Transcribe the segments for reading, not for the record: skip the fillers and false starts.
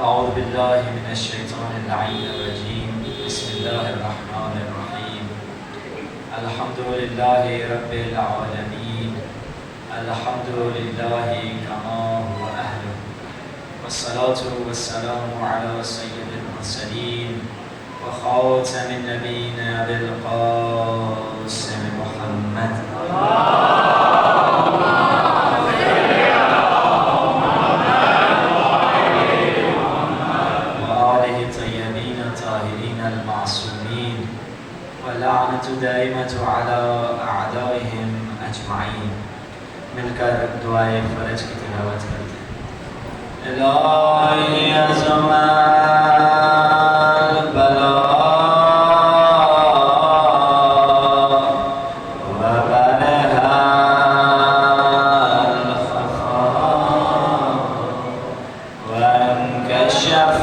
أعوذ بالله من الشيطان اللعين الرجيم. بسم الله الرحمن الرحيم. الحمد لله رب العالمين. الحمد لله كما هو أهله، والصلاة والسلام على سيد المرسلين وخاتم النبيين أبي القاسم محمد. واللعنة دائمة على أعدائهم أجمعين. مل کر دعائے فرج کی تلاوت کرتے ہیں. الہی ازمل بلا وبرها الخفاء وانكشف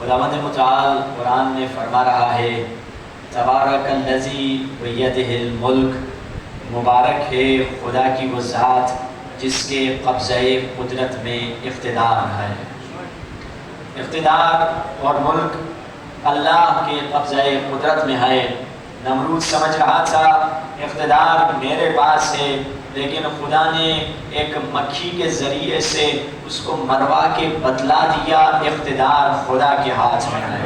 خداوند متعال قرآن میں فرما رہا ہے تبارک الذی بیدہ الملک، مبارک ہے خدا کی وہ ذات جس کے قبضہ قدرت میں اقتدار ہے. اقتدار اور ملک اللہ کے قبضہ قدرت میں ہے. نمرود سمجھ رہا تھا اقتدار میرے پاس ہے لیکن خدا نے ایک مکھی کے ذریعے سے اس کو مروا کے بتلا دیا اقتدار خدا کے ہاتھ میں ہے۔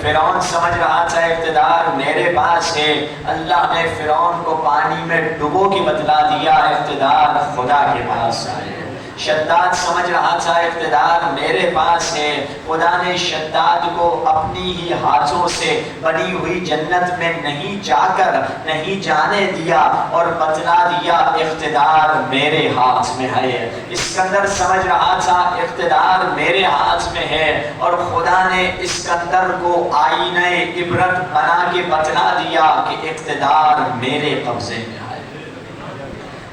فرعون سمجھ رہا تھا اقتدار میرے پاس ہے، اللہ نے فرعون کو پانی میں ڈبو کے بتلا دیا اقتدار خدا کے پاس ہے۔ شداد سمجھ رہا تھا اقتدار میرے پاس ہے، خدا نے شداد کو اپنی ہی ہاتھوں سے بنی ہوئی جنت میں نہیں جانے دیا اور بتلا دیا اقتدار میرے ہاتھ میں ہے۔ اسکندر سمجھ رہا تھا اقتدار میرے ہاتھ میں ہے، اور خدا نے اسکندر کو آئینہ عبرت بنا کے بتلا دیا کہ اقتدار میرے قبضے میں ہے۔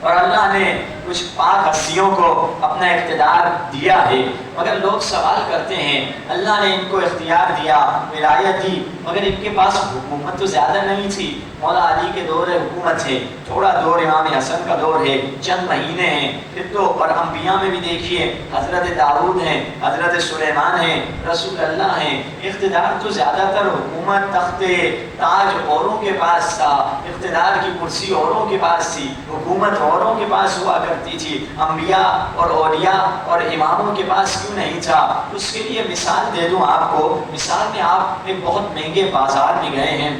اور اللہ نے کچھ پاک ہستیوں کو اپنا اقتدار دیا ہے، مگر لوگ سوال کرتے ہیں اللہ نے ان کو اختیار دیا، ولایت دی، مگر ان کے پاس حکومت تو زیادہ نہیں تھی۔ مولا علی کے دور حکومت ہے، تھوڑا دور امام حسن کا دور ہے، چند مہینے ہیں، پھر تو اور انبیاء میں بھی دیکھیے حضرت داؤد ہیں، حضرت سلیمان ہیں، رسول اللہ ہیں، اقتدار تو زیادہ تر حکومت تخت تاج اوروں کے پاس تھا، اقتدار کی کرسی اوروں کے پاس تھی، حکومت اوروں کے پاس ہوا کرتی تھی، انبیاء اور اولیاء اور اماموں کے پاس کیوں نہیں تھا؟ اس کے لیے مثال دے دوں آپ کو، مثال میں آپ ایک بہت مہنگے بازار میں گئے ہیں،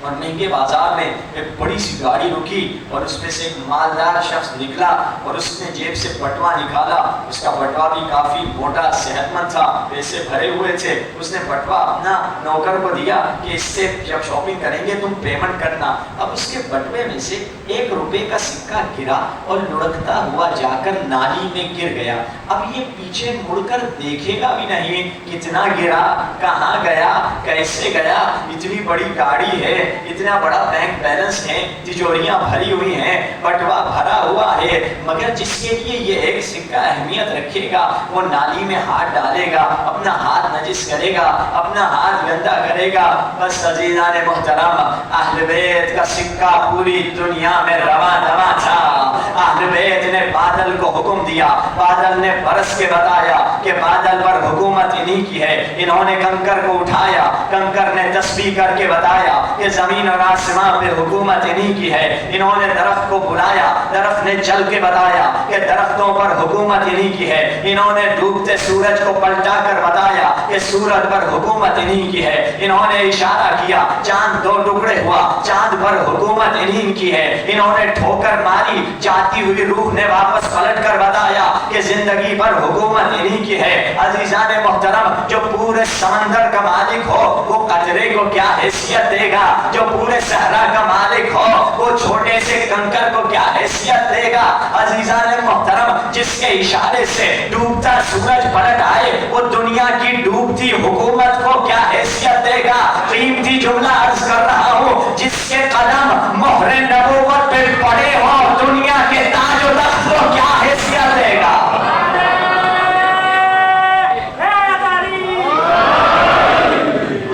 اور مہنگے بازار میں ایک بڑی سی گاڑی رکی اور اس میں سے ایک مالدار شخص نکلا اور اس نے جیب سے بٹوا نکالا، اس کا بٹوا بھی کافی موٹا صحت مند تھا، پیسے بھرے ہوئے تھے، اس نے بٹوا اپنا نوکر کو دیا کہ اس سے جب شاپنگ کریں گے تم پیمنٹ کرنا۔ اب اس کے بٹوے میں سے 1 روپے کا سکہ گرا اور لڑکتا ہوا جا کر نالی میں گر گیا۔ اب یہ پیچھے مڑ کر دیکھے گا بھی نہیں کتنا گرا، کہاں گیا، کیسے گیا، اتنی بڑی گاڑی ہے، اتنا بڑا بینک بیلنس ہے، تجوریاں بھری ہوئی ہیں، بٹوا بھرا ہوا ہے، مگر جس کے لیے یہ ایک سکہ اہمیت رکھے گا وہ نالی میں ہاتھ ڈالے گا، اپنا ہاتھ نجس کرے گا، اپنا ہاتھ گندا کرے گا۔ بس عزیزان محترم، اہل بیت کا سکہ پوری دنیا میں رواں دواں تھا۔ اہل بیت نے بادل کو حکم دیا، بادل نے برس کے بتایا کہ بادل پر حکومت انہی کی ہے، انہوں نے کنکر کو اٹھایا، کنکر نے تسبیح کر کے بتایا کہ زمین اور آسمان پہ حکومت انہی کی ہے، انہوں نے درخت کو بلایا، درخت نے چل کے بتایا کہ درختوں پر حکومت انہی کی ہے، انہوں نے ڈوبتے سورج کو پلٹا کر بتایا کہ سورج پر حکومت انہی کی ہے، انہوں نے اشارہ کیا چاند 2 ٹکڑے ہوا، چاند پر حکومت انہی کی ہے، انہوں نے ٹھوکر ماری، جاتی ہوئی روح نے واپس پلٹ کر بتایا کہ زندگی پر حکومت انہی کی ہے۔ عزیزان محترم، جو پورے سمندر کا مالک ہو وہ قطرے کو کیا حیثیت دے گا؟ جو پورے صحرا کا مالک ہو وہ چھوٹے سے کنکر کو کیا حیثیت دے گا؟ عزیزان محترم، جس کے اشارے سے ڈوبتا سورج پلٹ آئے وہ دنیا کی ڈوبتی حکومت کو کیا حیثیت دے گا؟ قیمتی جملہ عرض کر رہا ہوں، جس کے قدم مہر نبوت پہ پڑے ہو دنیا کے تاج و تخت کو کیا حیثیت دے گا؟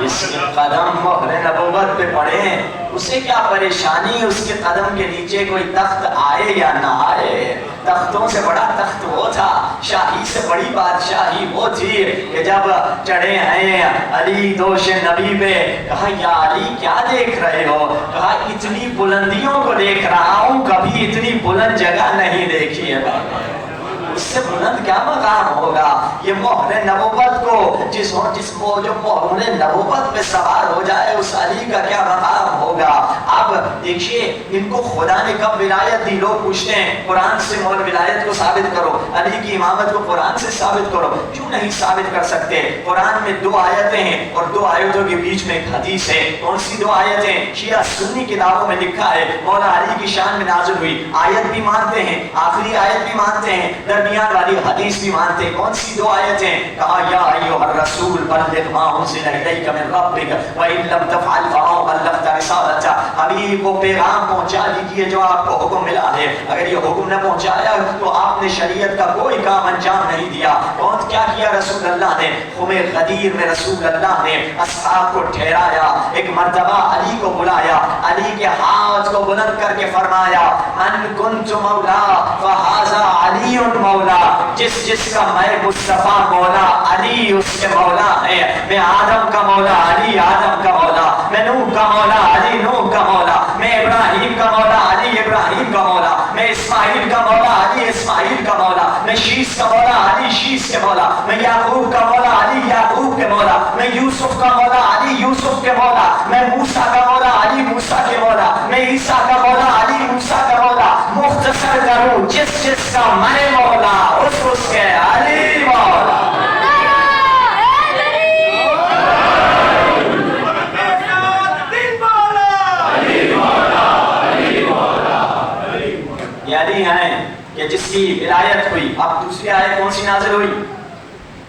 جس کے قدم مہر نبوت پہ پڑے ہیں اسے کیا پریشانی اس کے قدم کے نیچے کوئی تخت آئے یا نہ آئے؟ تختوں سے بڑا تخت وہ تھا، شاہی سے بڑی بادشاہی وہ تھی کہ جب چڑھے ہیں علی دوش نبی پہ، کہا یا علی کیا دیکھ رہے ہو؟ کہا اتنی بلندیوں کو دیکھ رہا ہوں، کبھی اتنی بلند جگہ نہیں دیکھی ہے میں نے۔ اس سے بلند کیا مقام ہوگا؟ یہ مہر نبوت کو جو مہر نبوت پہ سوار ہو جائے اس علی کا کیا مقام ہوگا؟ اب دیکھیے ان کو خدا نے کب ولایت دی؟ لوگ پوچھتے ہیں قرآن سے مول ولایت کو ثابت کرو، علی کی امامت کو قرآن سے ثابت کرو۔ کیوں نہیں ثابت کر سکتے؟ قرآن میں 2 آیتیں ہیں اور 2 آیتوں کے بیچ میں ایک حدیث ہے۔ کون سی 2 آیتیں؟ شیعہ سنی کتابوں میں لکھا ہے مولا علی کی شان میں نازل ہوئی، آیت بھی مانتے ہیں، آخری آیت بھی مانتے ہیں، درمیان والی حدیث بھی مانتے ہیں۔ کون سی 2 آیتیں؟ کہا یا ایھا الرسول بلغ ما انزل الیک من ربک وان لم تفعل فما بلغت رسالتہ۔ حبیب کو پیغام پہنچا دیجیے جو آپ کو حکم ملا ہے، اگر یہ حکم نہ پہنچایا تو آپ نے شریعت کا کوئی کام انجام نہیں دیا۔ کون کیا کیا رسول اللہ نے؟ خم غدیر میں رسول اللہ نے اصحاب کو ٹھہرایا، ایک مرتبہ علی کو بلایا، علی کے ہاتھ کو بلند کر کے فرمایا ان کنت مولا فہذا علی مولا، جس کا میں مصطفیٰ مولا علی اس کے مولا ہے۔ میں آدم کا مولا علی آدم کا مولا، میں نوح کا مولا علی نوح کا مولا، میں ابراہیم کا مولا علی ابراہیم کا مولا، میں اسماعیل کا مولا علی اسماعیل کا مولا، میں شیش کا مولا علی شیش کے مولا، میں یعقوب کا مولا علی یعقوب کے مولا، میں یوسف کا مولا علی یوسف کے مولا، میں موسیٰ کا مولا علی موسیٰ کے مولا، میں عیسیٰ کا مولا علی موسیٰ کا مولا. مختصر کروں، جس جس کا میں مولا اس کے علی مولا. علی ہیں کہ جس کی ولایت ہوئی. اب دوسری آیت کون سی نازل ہوئی؟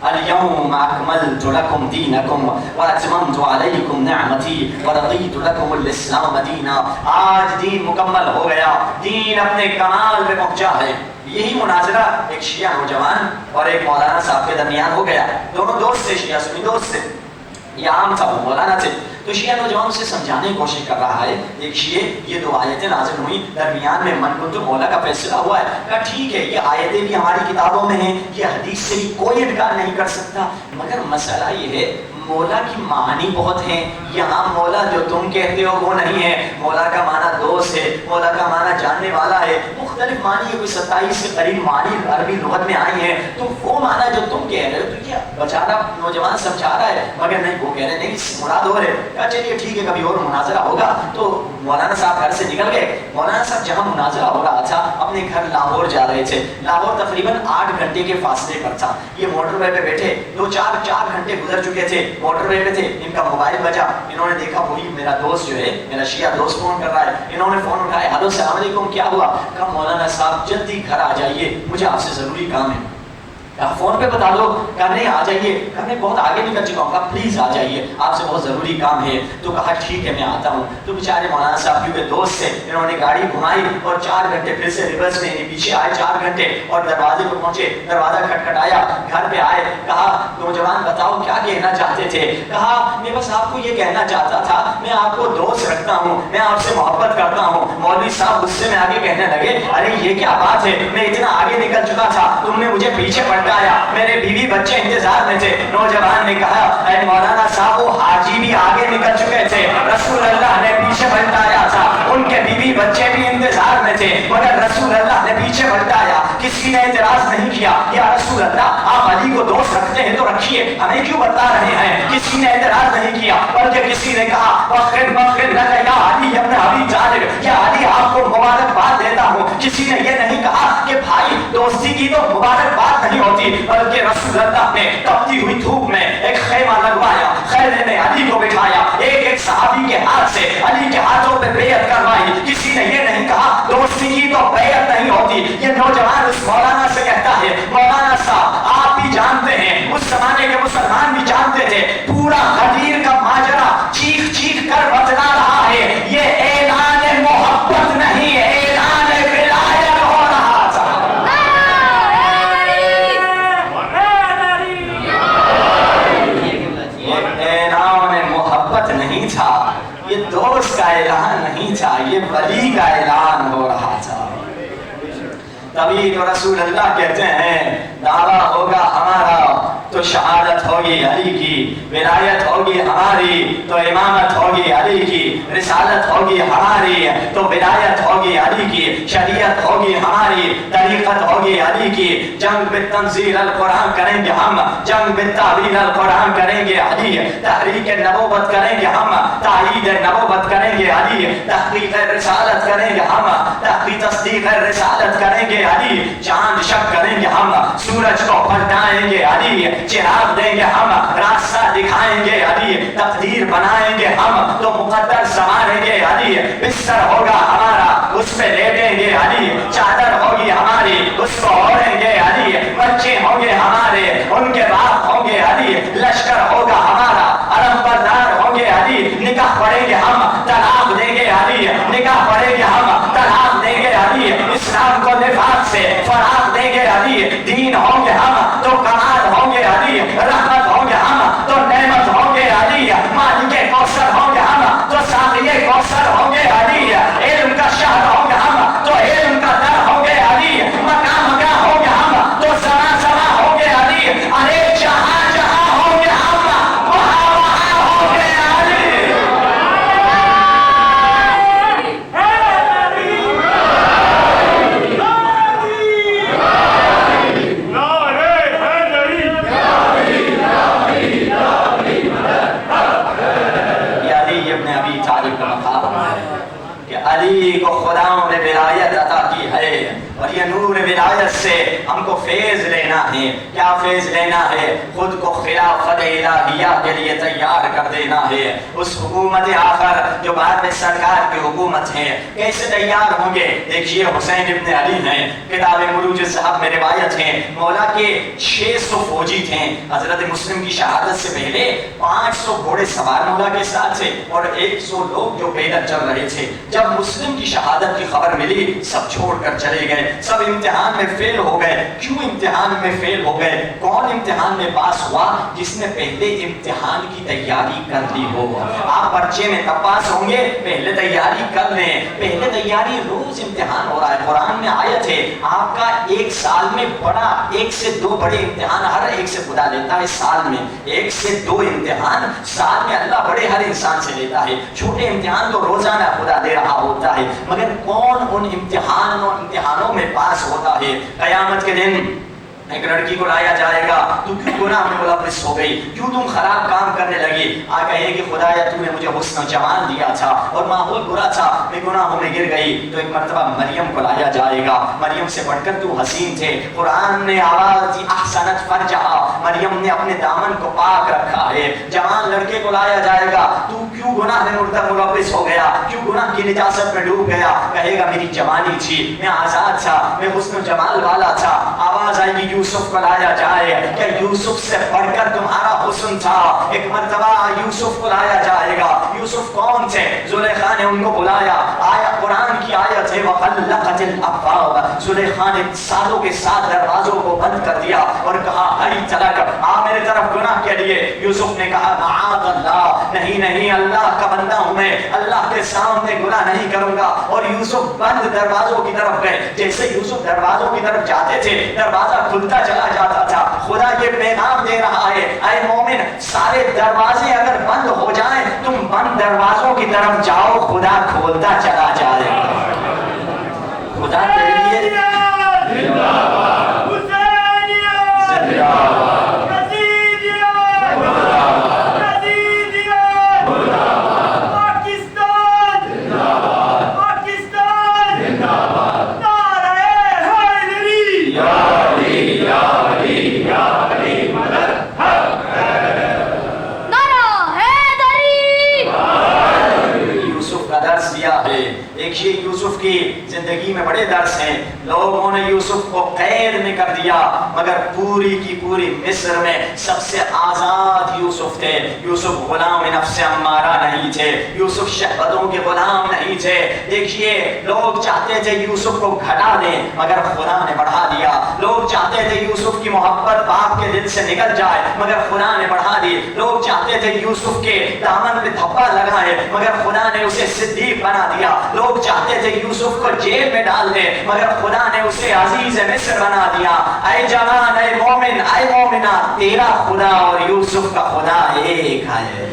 اليوم اکملت لکم دینکم واتممت علیکم نعمتی ورضیت لکم الاسلام دینا. آج دین مکمل ہو گیا، دین اپنے کمال پہ پہنچا ہے. یہی مناظرہ ایک شیعہ نوجوان اور ایک مولانا صاحب کے درمیان ہو گیا. دونوں دوست تھے، شیعہ سنی دوست تھے. یہ عام تھا، وہ مولانا تھے. تو شیعہ نوجوان سے سمجھانے کی کوشش کر رہا ہے. ایک شیعہ، یہ دو آیتیں نازل ہوئی، درمیان میں من کنت مولا کا فیصلہ ہوا ہے. کہا ٹھیک ہے، یہ آیتیں بھی ہماری کتابوں میں ہیں، یہ حدیث سے بھی کوئی انکار نہیں کر سکتا، مگر مسئلہ یہ ہے مولا کی معنی بہت ہیں. یہاں مولا جو تم کہتے ہو وہ نہیں ہے. مولا کا معنی دوست ہے، مولا کا معنی جاننے والا ہے. مختلف معنی ہے، کوئی 27 کے قریب معنی عربی لغت میں آئی ہیں. تو وہ معنی جو تم کہہ رہے ہو، تو یہ بیچارہ نوجوان سمجھا رہا ہے، مگر نہیں، وہ کہہ رہے نہیں، اس سے مراد ہو رہے. کہا چلیے ٹھیک ہے، کبھی اور مناظرہ ہوگا. تو مولانا صاحب گھر سے نکل گئے. مولانا صاحب جہاں مناظرہ ہو رہا تھا اپنے گھر لاہور جا رہے تھے. لاہور تقریباً 8 گھنٹے کے فاصلے پر تھا. یہ موٹر وے پہ بیٹھے، 4 گھنٹے گزر چکے تھے، موٹر وے پہ تھے. ان کا موبائل بجا، انہوں نے دیکھا وہی میرا دوست جو ہے، میرا شیعہ دوست فون کر رہا ہے. انہوں نے فون اٹھایا، ہلو السلام علیکم، کیا ہوا؟ کہا مولانا صاحب جلدی گھر آ جائیے، مجھے آپ سے ضروری کام ہے. فون پہ بتا دو. کہا نہیں آ جائیے. کہا میں بہت آگے نکل چکا ہوں. کہا پلیز آ جائیے، آپ سے بہت ضروری کام ہے. تو کہا ٹھیک ہے میں آتا ہوں. تو بیچارے مولانا صاحب کیونکہ دوست تھے، انہوں نے گاڑی گھمائی اور 4 گھنٹے پھر سے ریورس میں پیچھے آئے 4 گھنٹے اور دروازے پہ پہنچے. دروازہ کھٹکھٹایا، گھر پہ آئے. کہا نوجوان بتاؤ کیا کہنا چاہتے تھے؟ کہا میں بس آپ کو یہ کہنا چاہتا تھا، میں آپ کو دوست رکھتا ہوں، میں آپ سے محبت کرتا ہوں. مولوی صاحب غصے میں آگے کہنے لگے ارے یہ کیا بات ہے، میں اتنا آگے نکل چکا تھا، تم نے مجھے پیچھے پلٹایا، میرے بیوی بچے انتظار میں تھے. نوجوان نے کہا اے مولانا صاحب وہ حاجی بھی آگے نکل چکے تھے، رسول اللہ نے پیچھے پلٹایا تھا، ان کے بیوی بچے بھی انتظار میں تھے، مگر رسول اللہ نے پیچھے پلٹایا. کسی نے اعتراض نہیں کیا، یا رسول اللہ آپ علی کو دوست رکھتے ہیں تو رکھیے، ہمیں کیوں بتا رہے ہیں؟ کسی نے اعتراض نہیں کیا، بلکہ کسی نے کہا فخر فخر لک یا علی ابن ابی طالب، یا علی آپ کو مبارکباد دیتا ہوں. کسی نے یہ نہیں کہا کہ بھائی دوستی کی تو مبارکباد نہیں ہوتی، بلکہ رسول اللہ نے تپتی ہوئی دھوپ میں ایک خیمہ لگوایا، خیمے میں علی کو بٹھایا، ایک ایک صحابی کے ہاتھ سے علی کے ہاتھوں پہ بیعت کروائی. کسی نے یہ نہیں کہا دوستی کی تو بیعت نہیں ہوتی. یہ نوجوان اس مولانا سے کہتا ہے مولانا صاحب آپ بھی جانتے ہیں، اس زمانے کے مسلمان بھی جانتے تھے، پورا غدیر کا ماجرا چیخ چیخ کر بتلا رہا ہے، یہ اعلان محبت نہیں، اعلان ولایت ہو رہا تھا. نہیں تھا، یہ دوست کا اعلان نہیں تھا، یہ ولی کا اعلان ہو رہا تھا. تبھی تو رسول اللہ کہتے ہیں دعویٰ ہوگا ہمارا تو شہادت ہوگی علی کی، ولایت ہوگی ہماری تو امامت ہوگی علی کی، رسالت ہوگی ہماری تو ولایت ہوگی علی کی، شریعت ہوگی ہماری، طریقت ہوگی علی کی. جنگ بالتنزیل القرآن کریں گے ہم، جنگ بالتعویل القرآن کریں گے علی، تحریک نبوت کریں گے ہم، تائید نبوت کریں گے علی، تحقیق رسالت کریں گے ہم، تحقیق تصدیق رسالت کریں گے علی، چاند شک کریں گے ہم، سورج کو پلٹائیں گے علی، چراغ دیں گے ہم، راستہ دکھائیں گے علی، تقدیر بنائیں گے ہم تو مقدر سنواریں گے علی. بستر ہوگا ہمارا اس پہ لیٹیں گے علی، چادر ہوگی ہماری اس کو اوڑھیں گے علی، بچے ہوں گے ہمارے ان کے باپ ہوں گے علی، لشکر ہوگا ہمارا علم بردار ہوں گے علی، نکاح پڑھیں گے ہم طلاق دیں گے علی، نکاح پڑھیں گے ہم طلاق دیں گے علی، اسلام کو نفاق سے فراغ دیں گے علی، دین ہوں گے ہم تو کمال ہوں گے علی، رحمت ہوں گے ہم تو نعمت ہوں گے علی، مالک کوثر ہوں گے ہم تو ساقی کوثر ہوں گے علی، علم کا شہر ہوں گے ہم تو علم کا در ہوں گے علی، مقام مقام ہوں گے ہم تو سما سما ہوں گے علی، ارے جہاں جہاں ہوں گے ہم وہاں وہاں ہوں گے علی. فیض لینا ہے. کیا فیض لینا ہے؟ خود کو خلافت الہیہ کے لیے تیار کر دینا ہے. اس حکومت آخر جو بعد میں سرکار کی حکومت ہے کیسے تیار ہوں گے؟ دیکھیے حسین ابن علی ہیں، کتاب مروج الذہب میں روایت ہے مولا کے 600 فوجی تھے. حضرت مسلم کی شہادت سے پہلے 500 گھوڑے سوار مولا کے ساتھ تھے اور 100 لوگ جو پیدل چل رہے تھے. جب مسلم کی شہادت کی خبر ملی سب چھوڑ کر چلے گئے. سب امتحان میں فیل ہو گئے. کیوں امتحان میں فیل ہو گئے؟ کون امتحان میں پاس ہوا؟ جس نے پہلے امتحان کی تیاری کر لی ہو. آپ پرچے میں تب پاس ہوں گے پہلے تیاری کر لیں. پہلے تیاری، روز امتحان ہو رہا ہے. قرآن میں آیت ہے آپ کا ایک سال میں بڑا 1 سے 2 بڑے امتحان ہر ایک سے خدا لیتا ہے. سال میں 1 سے 2 امتحان سال میں اللہ بڑے ہر انسان سے لیتا ہے. چھوٹے امتحان تو روزانہ خدا دے رہا ہوتا ہے. مگر کون ان امتحانوں میں پاس ہوتا ہے؟ قیامت کے دن ایک لڑکی کو لایا جائے گا، تو کیوں گناہ میں ملوث ہو گئی؟ کیوں تم خراب کام کرنے لگی؟ کہے کہ خدایا تو نے مجھے حسن و جمال دیا تھا اور ماحول برا تھا، میں گناہوں میں گر گئی. تو ایک مرتبہ مریم کو لایا جائے گا. مریم سے بڑھ کر تو حسین تھے. قرآن نے آواز دی احسنت فرجہا، مریم نے اپنے دامن کو پاک رکھا ہے. جوان لڑکے کو لایا جائے گا، تو کیوں گناہ میں ملوث ہو گیا؟ کیوں گناہ کی نجاست میں ڈوب گیا؟ کہے گا میری جوانی تھی، میں آزاد تھا، میں حسن و جمال والا تھا. آواز آئے گی یوسف کو لایا جائے. کہ یوسف سے بڑھ کر تمہارا حسن تھا. ایک مرتبہ یوسف کو لایا جائے گا. یوسف کون تھے؟ زلیخا نے ان کو بلایا. قرآن کی آیت ہے وَغَلَّقَتِ الْأَبْوَابَ، زلیخا نے سالوں کے ساتھ دروازوں کو بند کر دیا اور کہا ہری طلق، میرے طرف گناہ کے لیے. یوسف نے کہا معاذ اللہ، نہیں اللہ کا بندہ ہوں میں، اللہ کے سامنے گناہ نہیں کروں گا. اور یوسف بند دروازوں کی طرف گئے. جیسے یوسف دروازوں کی طرف جاتے تھے دروازہ کھلتا چلا جاتا تھا. خدا یہ پیغام دے رہا ہے اے مومن، سارے دروازے اگر بند ہو جائیں تم بند دروازوں کی طرف جاؤ، خدا کھولتا چلا جائے گا. خدا کے لیے یوسف کی زندگی میں بڑے درس ہیں. لوگوں نے یوسف کو قید میں کر دیا مگر پوری کی پوری مصر میں سب سے آزاد یوسف تھے. یوسف غلام نفس امارہ نہیں تھے، یوسف شہوتوں کے غلام نہیں تھے. دیکھیے لوگ چاہتے تھے یوسف کو گھٹا دیں مگر خدا نے بڑھا دیا. لوگ چاہتے تھے یوسف کی محبت باپ کے دل سے نکل جائے مگر خدا نے بڑھا دی. لوگ چاہتے تھے یوسف کے دامن پہ دھبا لگائے مگر خدا نے اسے صدیق بنا دیا. لوگ چاہتے تھے یوسف کو جیل میں ڈال دے مگر خدا نے اسے عزیز مصر بنا دیا. اے جوان، اے مومن، اے مومنہ، تیرا خدا اور یوسف کا خدا ایک ہے.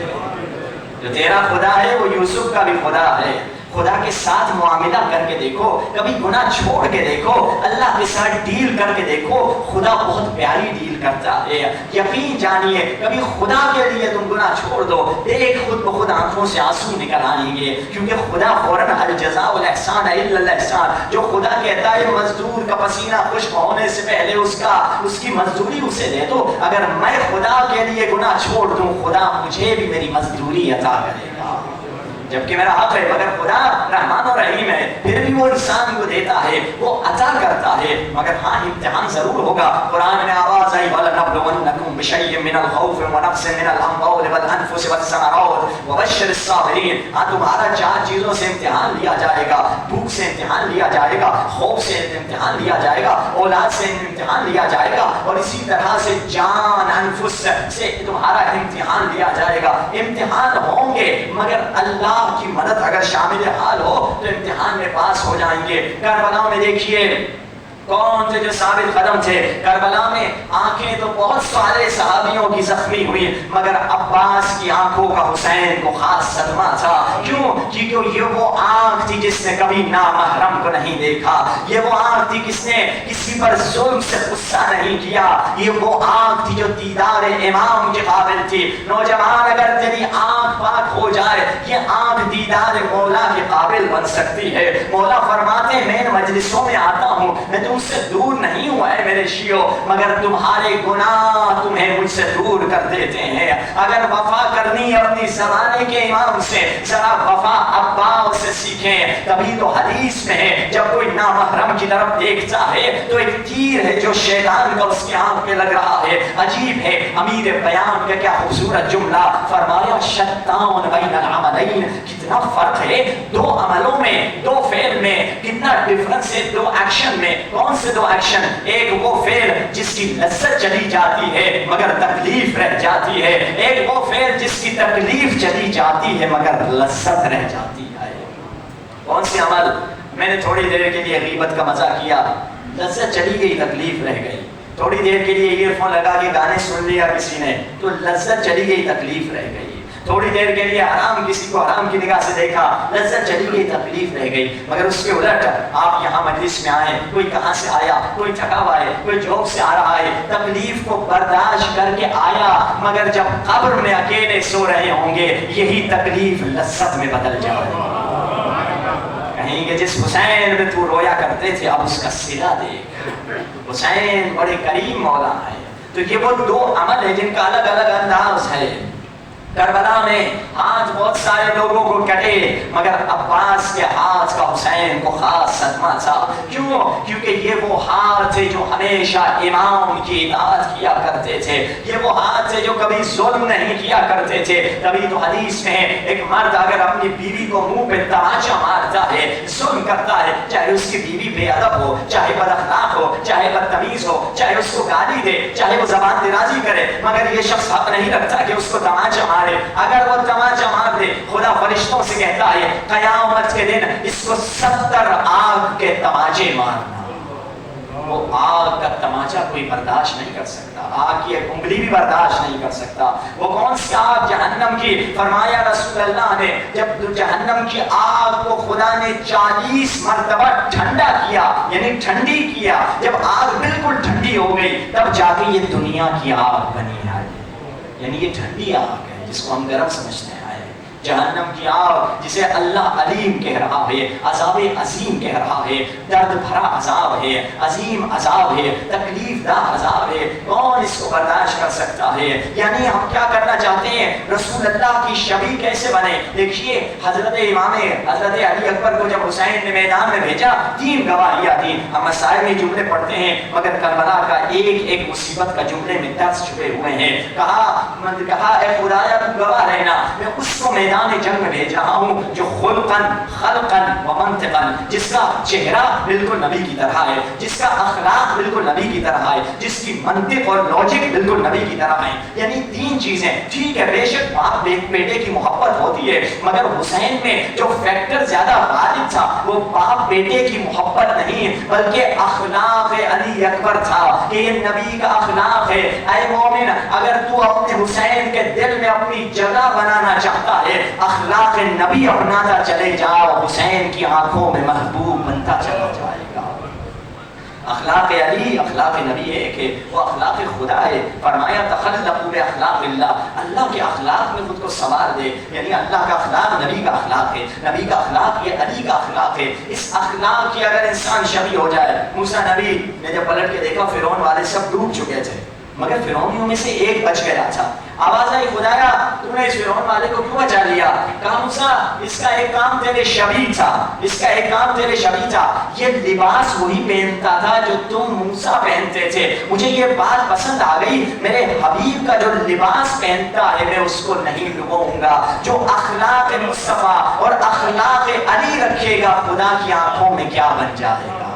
جو تیرا خدا ہے وہ یوسف کا بھی خدا ہے. خدا کے ساتھ معاملہ کر کے دیکھو، کبھی گناہ چھوڑ کے دیکھو، اللہ کے ساتھ ڈیل کر کے دیکھو. خدا بہت پیاری ڈیل کرتا ہے. یقین جانیے کبھی خدا کے لیے تم گناہ چھوڑ دو، ایک خود بخود آنکھوں سے آنسو نکل آئیں گے. کیونکہ خدا فوراً الجزاء والاحسان الا الاحسان، جو خدا کہتا ہے مزدور کا پسینہ خشک ہونے سے پہلے اس کی مزدوری اسے دے دو. اگر میں خدا کے لیے گناہ چھوڑ دوں خدا مجھے بھی میری مزدوری عطا کرے گا، جبکہ میرا حق ہے. مگر خدا رحمان و رحیم ہے، پھر بھی وہ انسان کو دیتا ہے، وہ عطا کرتا ہے. مگر ہاں امتحان ضرور ہوگا. قرآن میں آواز آئی وَلَنَبْلُوَنَّكُمْ بِشَيْءٍ مِّنَ الْخَوْفِ وَنَقْصٍ مِّنَ الْأَمْوَالِ وَالْأَنفُسِ وَالثَّمَرَاتِ وَبَشِّرِ الصَّابِرِينَ. تمہارا 4 چیزوں سے امتحان لیا جائے گا. بھوک سے امتحان لیا جائے گا، خوف سے امتحان لیا جائے گا، اولاد سے امتحان لیا جائے گا، اور اسی طرح سے جان انفس سے تمہارا امتحان لیا جائے گا. امتحان ہوں گے مگر اللہ کی مدد اگر شامل حال ہو تو امتحان میں پاس ہو جائیں گے. کربلا میں دیکھیے کون تھے جو ثابت قدم تھے. کربلا میں آنکھیں تو بہت سارے صحابیوں کی زخمی ہوئی مگر عباس کی آنکھوں کا حسین کو خاص صدمہ تھا. کیوں؟ کیونکہ یہ وہ آنکھ تھی جس نے کبھی نامحرم کو نہیں دیکھا. یہ وہ آنکھ تھی جس نے کسی پر ظلم سے غصہ نہیں کیا. یہ وہ آنکھ تھی جو دیدار امام کے قابل تھی. نوجوان اگر تیری آنکھ پاک ہو جائے یہ آنکھ دیدار مولا کے قابل بن سکتی ہے. مولا فرماتے ہیں میں ان مجلسوں میں آتا ہوں، میں تم سے دور نہیں ہوا ہے میرے شیعو، مگر تمہارے گناہ تمہیں مجھ سے دور کر دیتے ہیں۔ اگر وفا کرنی اپنی زمانے کے امام سے، ذرا وفا اباؤ سے سیکھیں۔ تبھی تو حدیث میں ہے جب کوئی نامحرم کی طرف دیکھتا ہے تو ایک تیر ہے جو شیطان کا اس کی آنکھ پہ لگ رہا ہے۔ عجیب ہے امیر بیان کا کیا خوبصورت جملہ فرمایا، شتان بین العملین، کتنا فرق ہے دو عملوں میں، دو فعل میں، کتنا ڈفرنس ہے دو ایکشن میں۔ کون سے دو ایکشن؟ ایک وہ فعل جس کی لذت چلی جاتی ہے مگر تکلیف رہ جاتی ہے، ایک وہ فعل جس کی تکلیف چلی جاتی ہے مگر لذت رہ جاتی ہے۔ کون سی عمل؟ میں نے تھوڑی دیر کے لیے غیبت کا مزہ کیا، لذت چلی گئی، تکلیف رہ گئی۔ تھوڑی دیر کے لیے ایئر فون لگا کے گانے سن لیا کسی نے تو لذت چلی گئی، تکلیف رہ گئی۔ تھوڑی دیر کے لیے حرام کسی کو حرام کی نگاہ سے دیکھا، لذت چلی گئی، تکلیف رہ گئی۔ مگر اس کے الٹ آپ یہاں مجلس میں آئے، کوئی کہاں سے آیا، کوئی تھکا ہوا ہے، کوئی جاب سے آ رہا ہے، تکلیف کو برداشت کر کے آیا، مگر جب قبر میں اکیلے سو رہے ہوں گے یہی تکلیف لذت میں بدل جائے گی۔ کہیں کہ جس حسین میں تو رویا کرتے تھے اب اس کا صلہ دیکھ، حسین بڑے کریم مولا ہے۔ تو یہ وہ دو عمل ہیں جن کا الگ الگ انداز ہے۔ کربلا میں ہاتھ بہت سارے لوگوں کو کٹے مگر عباس کے ہاتھ کا حسین کو خاص صدمہ تھا۔ کیوں؟ کیونکہ یہ وہ ہاتھ تھے جو ہمیشہ امام کی اطاعت کیا کرتے تھے، یہ وہ ہاتھ تھے جو کبھی ظلم نہیں کیا کرتے تھے۔ تبھی تو حدیث میں ایک مرد اگر اپنی بیوی کو منہ پہ تماچا مارتا ہے، ظلم کرتا ہے، چاہے اس کی بیوی بے ادب ہو، چاہے بد اخلاق ہو، چاہے بدتمیز ہو، چاہے اس کو گالی دے، چاہے وہ زبان درازی کرے، مگر یہ شخص حق نہیں رکھتا کہ اس کو تماچا مارے۔ اگر وہ تماچا مار دے خدا فرشتوں سے کہتا ہے قیامت کے دن اس کو 70 آگ کے تماچے مارنا۔ وہ آگ کا تماچا کوئی برداشت نہیں کر سکتا، آگ کی ایک انگلی بھی برداشت نہیں کر سکتا۔ وہ کون سی آگ؟ جہنم کی۔ فرمایا رسول اللہ نے جب جہنم کی آگ کو خدا نے 40 مرتبہ ٹھنڈا کیا، یعنی ٹھنڈی کیا، جب آگ بالکل ٹھنڈی ہو گئی تب جا کے یہ دنیا کی آگ بنی ہے، یعنی یہ ٹھنڈی آگ ہے جس کو ہم گرم سمجھتے ہیں۔ جہنم کی آگ جسے اللہ علیم کہہ رہا ہے، عذاب عظیم کہہ رہا ہے، درد بھرا عذاب ہے، عظیم عذاب ہے، تکلیف دہ عذاب ہے، کون اس کو برداشت کر سکتا ہے؟ یعنی ہم کیا کرنا چاہتے ہیں؟ رسول اللہ کی شبیہ کیسے بنے؟ دیکھیے حضرت امام حضرت علی اکبر کو جب حسین نے میدان میں بھیجا 3 گواہیاں تھیں۔ ہم مسائل میں جملے پڑھتے ہیں مگر کربلا کا ایک ایک مصیبت کا جملے میں درس چھپے ہوئے ہیں۔ کہا اے خدایا تو گواہ رہنا، میں اس کو میدان جنگ میں بھیج رہا ہوں جو خلقاً خلقاً و منطقاً، جس کا چہرہ بالکل نبی کی طرح ہے، جس کا اخلاق بالکل نبی کی طرح ہے، جس کی منطق اور لاجک بالکل نبی کی طرح ہے۔ یعنی 3 چیزیں۔ ٹھیک ہے بے شک باپ بیٹے کی محبت ہوتی ہے مگر حسین میں جو فیکٹر زیادہ غالب تھا وہ باپ بیٹے کی محبت نہیں بلکہ اخلاق علی اکبر تھا کہ یہ نبی کا اخلاق ہے۔ اے مومن اگر تو اپنے حسین کے دل میں اپنی جگہ بنانا چاہتا ہے اخلاق نبی اپناتا چلے جاؤ، حسین کی آنکھوں میں محبوب بنتا چلا جائے گا۔ اخلاق علی اخلاق نبی ہے کہ وہ اخلاق خدا ہے۔ فرمایا تخلقوا باخلاق اللہ، اللہ کے اخلاق میں خود کو سنوار دے، یعنی اللہ کا اخلاق نبی کا اخلاق ہے، نبی کا اخلاق یہ علی کا اخلاق ہے۔ اس اخلاق کی اگر انسان شبیہ ہو جائے، موسیٰ نبی نے جب پلٹ کے دیکھا فرعون والے سب ڈوب چکے تھے مگر فرعونیوں میں سے ایک بچ گیا تھا۔ آواز آئی خدایا تو نے اس فرعون والے کو کیوں بچا لیا؟ کہا موسیٰ اس کا ایک کام تیرے شبیہ تھا، اس کا ایک کام تیرے شبیہ تھا، یہ لباس وہی پہنتا تھا جو تم موسیٰ پہنتے تھے۔ مجھے یہ بات پسند آ گئی، میرے حبیب کا جو لباس پہنتا ہے میں اس کو نہیں ڈبوؤں گا۔ جو اخلاق مصطفیٰ اور اخلاق علی رکھے گا خدا کی آنکھوں میں کیا بن جائے گا؟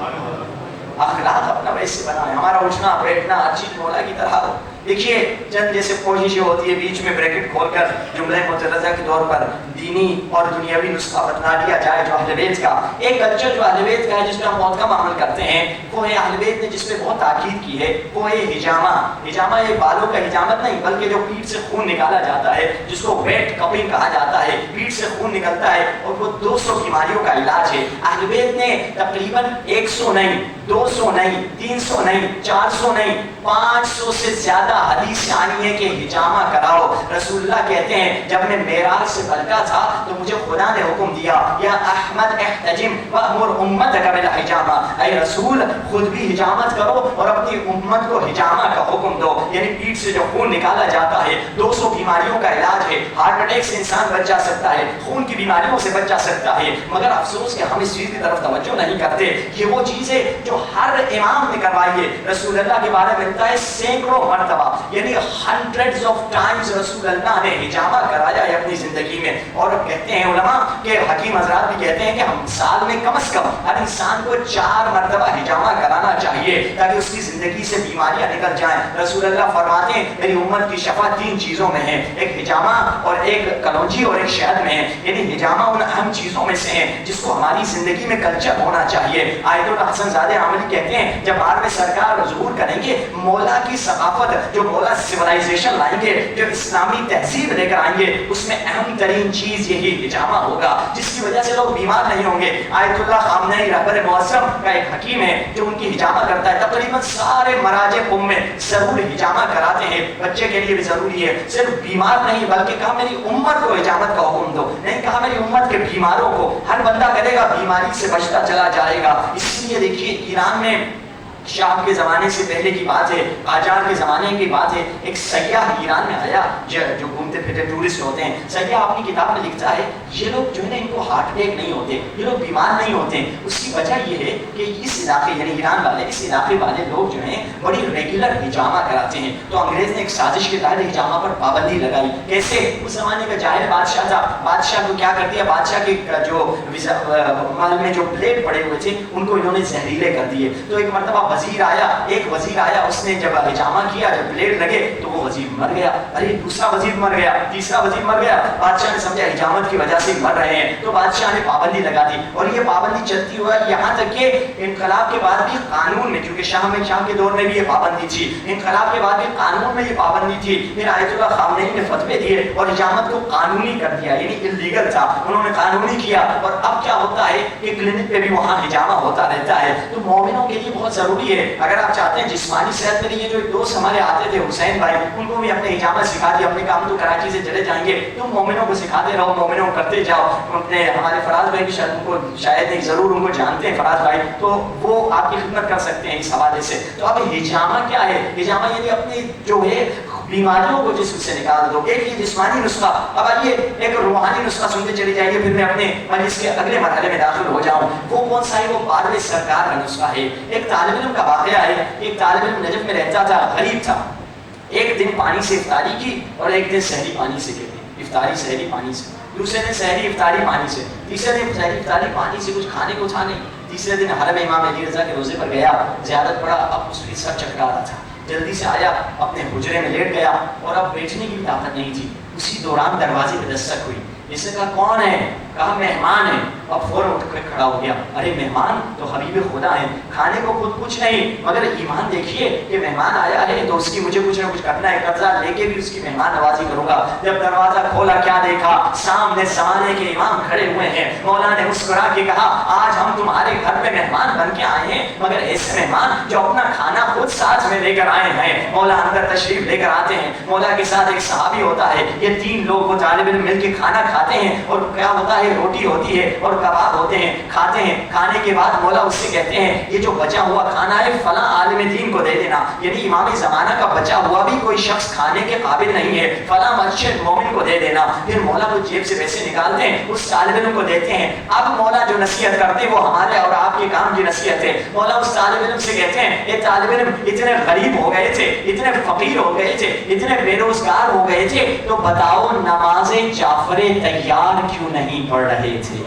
اخلاق اپنا ویسے بنا ہے، ہمارا اٹھنا بیٹھنا ہر چیز مولا کی طرح ہو۔ دیکھیے چند جیسے کوششیں ہوتی ہے بیچ میں بریکٹ کھول کر جملہ مترجمہ کے طور پر دینی اور دنیاوی نسخہ بتلا دیا جائے جو اہل بیت کا۔ ایک کلچر جو اہل بیت کا ہے جس میں ہم بہت کم عمل کرتے ہیں وہ ہے اہل بیت نے جس پہ بہت تاکید کی ہے وہ ہے حجامہ۔ حجامہ یہ بالوں کا حجامت نہیں بلکہ جو پیٹھ سے خون نکالا جاتا ہے جس کو ویٹ کپنگ کہا جاتا ہے، پیٹھ سے خون نکلتا ہے اور وہ 200 بیماریوں کا علاج ہے۔ اہل بیت نے تقریباً 100 نہیں، 200 نہیں، 300 نہیں، 400 نہیں، 500 سے زیادہ باقاعدہ حدیث آنی ہے کہ حجامہ کراؤ. رسول اللہ کہتے ہیں جب میں معراج سے پلٹا تھا تو مجھے خدا نے حکم دیا یا احمد احتجم وامر امتک بالحجامہ، اے رسول خود بھی حجامت کرو اور اپنی امت کو حجامہ کا حکم دو. یعنی پیٹ سے جو خون نکالا جاتا ہے 200 بیماریوں کا علاج ہے. ہارٹ اٹیک سے انسان بچ جا سکتا ہے، خون کی بیماریوں سے بچ جا سکتا ہے، مگر افسوس کہ ہم اس چیز کی طرف توجہ نہیں کرتے. یہ وہ چیز ہے جو ہر امام نے کروائی ہے. رسول اللہ کے بارے میں ملتا ہے سینکڑوں مرتبہ، یعنی ہنڈریڈز آف ٹائمز رسول اللہ نے حجامہ کرایا ہے اپنی زندگی میں. اور کہتے ہیں علماء کہ حکیم حضرات بھی کہتے ہیں کہ ہم سال میں کم از کم ہر انسان کو 4 مرتبہ حجامہ کرانا چاہیے تاکہ اس کی زندگی سے بیماریاں نکل جائیں. رسول اللہ فرماتے ہیں میری امت کی شفا 3 چیزوں میں ہے، ایک حجامہ اور ایک کلونجی اور ایک شہد میں ہے. یعنی حجامہ ان اہم چیزوں میں سے ہے جس کو ہماری زندگی میں کلچر ہونا چاہیے. آیت اللہ حسن زادہ عاملی کہتے ہیں جب بارہویں سرکار ظہور کریں گے مولا کی ثقافت، جو مولا سیولائزیشن لائیں گے، جو اسلامی تہذیب لے کر آئیں گے، اس میں اہم ترین چیز یہی حجامہ ہوگا جس کی وجہ سے لوگ بیمار نہیں ہوں گے. آیت اللہ خامنئی رہبر معظم کا ایک حکیم ہے جو ان کی حجامہ کرتا ہے. تقریباً سارے مراجع قوم میں ضرور حجامہ کراتے ہیں. بچے کے لیے بھی ضروری ہے، صرف بیمار نہیں بلکہ کہا میری امت کو حجامت کا حکم دو، نہیں کہا میری امت کے بیماروں کو. ہر بندہ کرے گا بیماری سے بچتا چلا جائے گا. اس لیے دیکھیے ایران میں شام کے زمانے سے پہلے کی بات ہے، قاجار کے زمانے کی بات ہے، ایک سیاح ایران میں آیا جو گھومتے پھرتے ٹورسٹ ہوتے ہیں. سیاح اپنی کتاب میں لکھتا ہے یہ لوگ جو ہے نا ان کو ہارٹ اٹیک نہیں ہوتے، یہ لوگ بیمار نہیں ہوتے. اس کی وجہ یہ ہے کہ اس علاقے یعنی ایران والے اس علاقے والے لوگ جو ہیں بڑی ریگولر حجامہ کراتے ہیں. تو انگریز نے ایک سازش کے تحت حجامہ پر پابندی لگائی. کیسے؟ اس زمانے کا جاہل بادشاہ تھا، بادشاہ کو کیا کر دیا، بادشاہ کے جو محل میں جو پلیٹ پڑے ہوئے تھے ان کو انہوں نے زہریلے کر دیے. تو ایک مرتبہ ایک وزیر آیا، اس نے جب حجامہ کیا، جب بلیڈ لگے تو وہ وزیر مر گیا. ارے دوسرا وزیر مر گیا، تیسرا وزیر مر گیا. بادشاہ نے سمجھا حجامت کی وجہ سے مر رہے ہیں، تو بادشاہ نے پابندی لگا دی. اور یہ پابندی چلتی ہوا یہاں تک کہ انقلاب کے بعد بھی قانون میں، کیونکہ شاہ کے دور میں بھی یہ پابندی تھی، انقلاب کے بعد بھی قانون میں یہ پابندی تھی. پھر آیت اللہ خامنئی نے فتوے دیے اور حجامت کو قانونی کر دیا، یعنی اللیگل تھا انہوں نے قانونی کیا. اور اب کیا ہوتا ہے کہ کلینک پہ بھی وہاں حجامہ ہوتا رہتا ہے. تو مومنوں کے لیے بہت ضروری ہے اگر آپ چاہتے ہیں جسمانی صحت کے لیے. جو ایک دوست ہمارے آتے تھے حسین بھائی، ان کو بھی اپنے حجامہ سکھا دیا. اپنے کام تو کراچی سے چلے جائیں گے، تو مومنوں کو سکھاتے رہو، مومنوں کو کرتے جاؤ. اپنے ہمارے فراز بھائی بھی شاید نہیں ضرور ان کو جانتے ہیں فراز بھائی، تو وہ آپ کی خدمت کر سکتے ہیں اس حوالے سے. تو اب حجامہ کیا ہے؟ حجامہ یعنی اپنی جو ہے بیماریوں کو جسم سے نکال دو. ایک یہ جسمانی نسخہ. اب آئیے ایک روحانی نسخہ سنتے چلی جائیے، پھر میں اپنے مجلس کے اگلے مرحلے میں داخل ہو جاؤں. وہ کون سا ہے؟ وہ بارہویں سرکار کا نسخہ ہے. ایک طالب علم کا واقعہ ہے. ایک طالب علم نجف میں رہتا تھا، غریب تھا. ایک دن پانی سے افطاری کی اور ایک دن سحری پانی سے کی. افطاری سحری پانی سے، دوسرے دن سحری افطاری پانی سے، تیسرے دن سحری افطاری پانی سے، کچھ کھانے کو تھا نہیں. تیسرے دن حرم امام علی رضا کے روزے پر گیا، زیادت پڑا، اب اس کی سر چکرا رہا تھا. جلدی سے آیا، اپنے حجرے میں لیٹ گیا اور اب بیٹھنے کی بھی طاقت نہیں تھی. اسی دوران دروازے پہ دستک ہوئی. اس نے کہا کون ہے؟ کہا مہمان ہے. اب فوراً اٹھ کر کھڑا ہو گیا. ارے مہمان تو حبیب خدا ہے، کھانے کو خود کچھ نہیں مگر ایمان دیکھیے کہ مہمان آیا ہے تو اس کی مجھے کچھ نہ کچھ کرنا ہے، قرضہ لے کے بھی اس کی مہمان نوازی کروں گا. جب دروازہ کھولا کیا دیکھا؟ سامنے زمانے کے امام کھڑے ہوئے ہیں. مولا نے مسکرا کے کہا آج ہم تمہارے گھر پہ مہمان بن کے آئے ہیں، مگر ایسے مہمان جو اپنا کھانا خود ساتھ میں لے کر آئے ہیں. مولا اندر تشریف لے کر آتے ہیں. مولا کے ساتھ ایک صحابی ہوتا ہے. یہ 3 لوگ وہ طالب علم مل کے کھانا کھاتے ہیں اور کیا ہوتا ہے، روٹی ہوتی ہے اور کباب ہوتے ہیں. کھاتے ہیں، کھانے کے بعد مولا اس سے کہتے ہیں یہ جو بچا ہوا کھانا ہے فلاں عالم دین کو دے دینا. یعنی امام زمانہ کا بچا ہوا بھی کوئی شخص کھانے کے قابل نہیں ہے، فلاں مرشد مومن کو دے دینا. پھر مولا کو جیب سے پیسے نکالتے ہیں، اس طالب علم کو دیتے ہیں. اب مولا جو نصیحت کرتے ہیں وہ ہمارے اور آپ کے کام کی نصیحت ہے. مولا اس طالب علم سے کہتے ہیں یہ طالب علم اتنے غریب ہو گئے تھے، اتنے فقیر ہو گئے تھے، اتنے بے روزگار ہو گئے تھے، تو بتاؤ نماز جعفر تیار کیوں نہیں پڑھ رہے تھے؟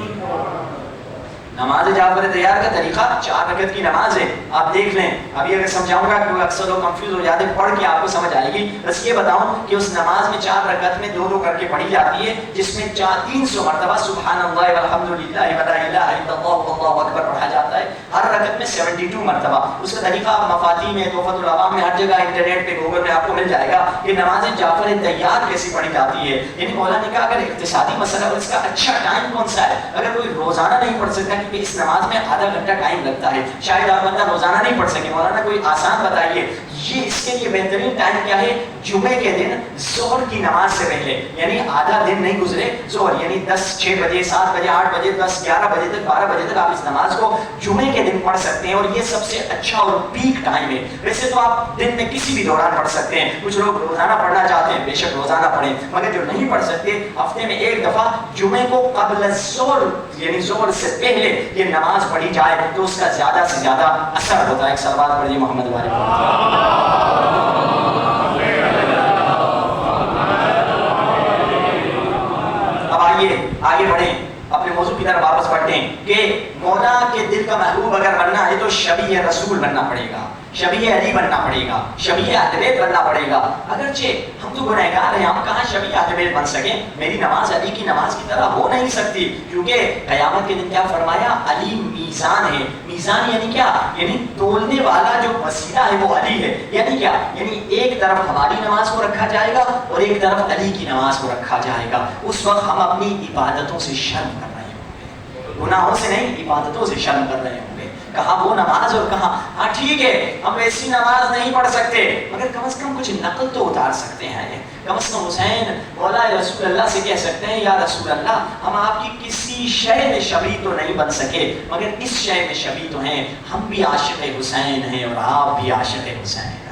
نماز جعفر تیار کا طریقہ 4 رکعت کی نماز ہے. آپ دیکھ لیں، ابھی اگر سمجھاؤں گا کہ اکثر لوگ کنفیوز ہو جاتے ہیں، پڑھ کے آپ کو سمجھ آئے گی. بس یہ بتاؤں کہ اس نماز میں 4 رکعت میں 2 کر کے پڑھی جاتی ہے، جس میں 300 مرتبہ سبحان اللہ والحمدللہ ولا الہ الا اللہ واللہ اکبر پڑھا جاتا ہے. ہر رکعت میں 72 مرتبہ. اس کا طریقہ آپ مفاتیح میں، تحفۃ العوام میں، ہر جگہ انٹرنیٹ پہ گوگل میں آپ کو مل جائے گا. یہ نماز جعفر تیار کیسی پڑھی جاتی ہے. یعنی مولا نے کہا اگر اقتصادی مسئلہ اور اس کا اچھا ٹائم کون سا ہے، اگر کوئی روزانہ نہیں پڑھ سکتا کہ اس نماز میں آدھا گھنٹہ ٹائم لگتا ہے، شاید آپ بندہ روزانہ نہیں پڑھ سکے، مولانا کوئی آسان بتائیے۔ یہ اس کے لیے بہترین ٹائم کیا ہے؟ جمعے کے دن ظہر کی نماز سے پہلے، یعنی آدھا دن نہیں گزرے، ظہر یعنی 6 بجے 7 بجے 8 بجے 10 11 بجے تک 12 بجے تک آپ اس نماز کو جمعے کے دن پڑھ سکتے ہیں، اور یہ سب سے اچھا اور پیک ٹائم ہے۔ ویسے تو آپ دن میں کسی بھی دوران پڑھ سکتے ہیں، کچھ لوگ روزانہ پڑھنا چاہتے ہیں، بے شک روزانہ پڑھیں، مگر جو نہیں پڑھ سکتے ہفتے میں ایک دفعہ جمعے کو قبل الظہر یعنی ظہر سے پہلے یہ نماز پڑھی جائے تو اس کا زیادہ سے زیادہ اثر ہوتا ہے۔ ایک صلوات پڑھیے محمد والے۔ اب آئیے آگے بڑھیں، اپنے موضوع کی طرف واپس پڑھتے ہیں کہ مولا کے دل کا محبوب اگر بننا ہے تو شبیہ رسول بننا پڑے گا، شبیہ علی بننا پڑے گا، شبیہ اہل بیت بننا پڑے گا۔ اگرچہ ہم تو گنہگار ہیں، ہم کہاں شبیہ اہل بیت بن سکیں؟ میری نماز علی کی نماز کی طرح ہو نہیں سکتی، کیونکہ قیامت کے دن کیا فرمایا؟ علی میزان ہے۔ میزان یعنی کیا؟ یعنی تولنے والا جو وسیلہ ہے وہ علی ہے۔ یعنی کیا؟ یعنی ایک طرف ہماری نماز کو رکھا جائے گا اور ایک طرف علی کی نماز کو رکھا جائے گا۔ اس وقت ہم اپنی عبادتوں سے شرم کر رہے ہوں گے، گناہوں سے نہیں، عبادتوں سے شرم کر رہے ہوں گے۔ کہاں وہ نماز اور کہاں، ہاں ٹھیک ہے ہم ایسی نماز نہیں پڑھ سکتے مگر کم از کم کچھ نقل تو اتار سکتے ہیں۔ کم از کم حسین مولا رسول اللہ سے کہہ سکتے ہیں یا رسول اللہ ہم آپ کی کسی شے میں شبیہ تو نہیں بن سکے مگر اس شے میں شبیہ تو ہیں، ہم بھی عاشق حسین ہیں اور آپ بھی عاشق حسین ہیں۔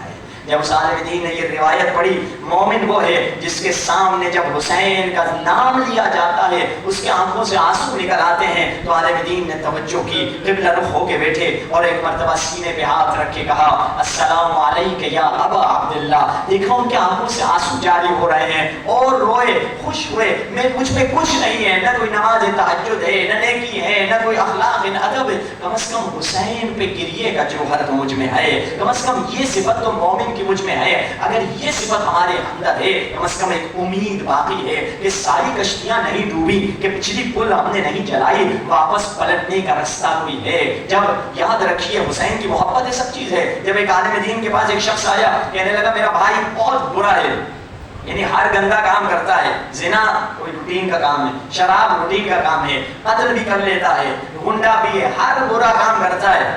جب عالم دین نے یہ روایت پڑھی، مومن وہ ہے جس کے سامنے جب حسین کا نام لیا جاتا ہے اس کے آنکھوں سے آنسو نکل آتے ہیں، تو عالم دین نے توجہ کی، قبلہ رخ ہو کے بیٹھے اور ایک مرتبہ سینے پہ ہاتھ رکھ کے کہا السلام علیک یا ابا عبداللہ۔ دیکھا ان کے آنکھوں سے آنسو جاری ہو رہے ہیں اور روئے، خوش ہوئے، میں مجھ پہ کچھ نہیں ہے، نہ کوئی نماز تہجد ہے، نہ نیکی ہے، نہ کوئی اخلاق ہے، نہ ادب ہے، کم از کم حسین پہ گریے کا جوہر تو مجھ میں ہے، کم از کم یہ صفت تو مومن کی مجھ میں ہے۔ اگر یہ صفت ہمارے اندر ہے کم از کم ایک امید باقی ہے کہ ساری کشتیاں نہیں ڈوبی، کہ پچھلی پل ہم نے نہیں جلائی، واپس پلٹنے کا راستہ کوئی ہے۔ جب یاد رکھیے حسین کی محبت ہے سب چیز ہے۔ جب ایک عالم دین کے پاس ایک شخص آیا کہنے لگا میرا بھائی بہت برا ہے، یعنی ہر گندا کام کرتا ہے، زنا کوئی روٹین کا کام ہے، شراب روٹین کا کام ہے، قتل بھی کر لیتا ہے، گنڈا بھی ہے، ہر برا کام کرتا ہے،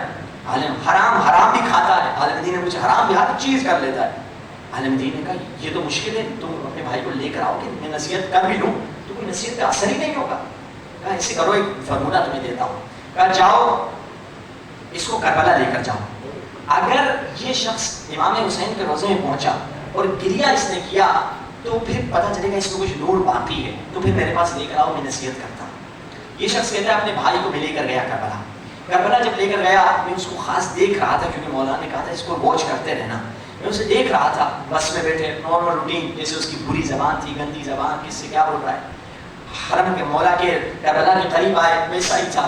حرام بھی کھاتا ہے۔ عالم دین نے پوچھا حرام بھی ہر چیز کر لیتا ہے۔ عالم دین نے کہا یہ تو مشکل ہے، تم اپنے بھائی کو لے کر آؤ کہ میں نصیحت کر بھی لوں تو کوئی نصیحت کا اثر ہی نہیں ہوگا۔ کہا ایسے کرو، ایک فارمولہ تمہیں دیتا ہوں، کہا جاؤ اس کو کربلا لے کر جاؤ، اگر یہ شخص امام حسین کے روضے میں پہنچا اور گریہ اس نے کیا تو پھر پتہ چلے گا اس میں کچھ نور باقی ہے، تو پھر میرے پاس لے کر آؤ، میں نصیحت کرتا ہوں۔ یہ شخص کہتا ہے اپنے بھائی کو میں لے کر گیا کربلا جب لے کر گیا، میں اس کو خاص دیکھ رہا تھا کیونکہ مولانا نے کہا تھا اس کو واچ کرتے رہنا، میں اسے دیکھ رہا تھا، بس میں بیٹھے نارمل روٹین، جیسے اس کی بری زبان تھی، گندی زبان، کس سے کیا بول رہا ہے، حرم کے مولا کے کربلا کے قریب آئے ویسا ہی تھا،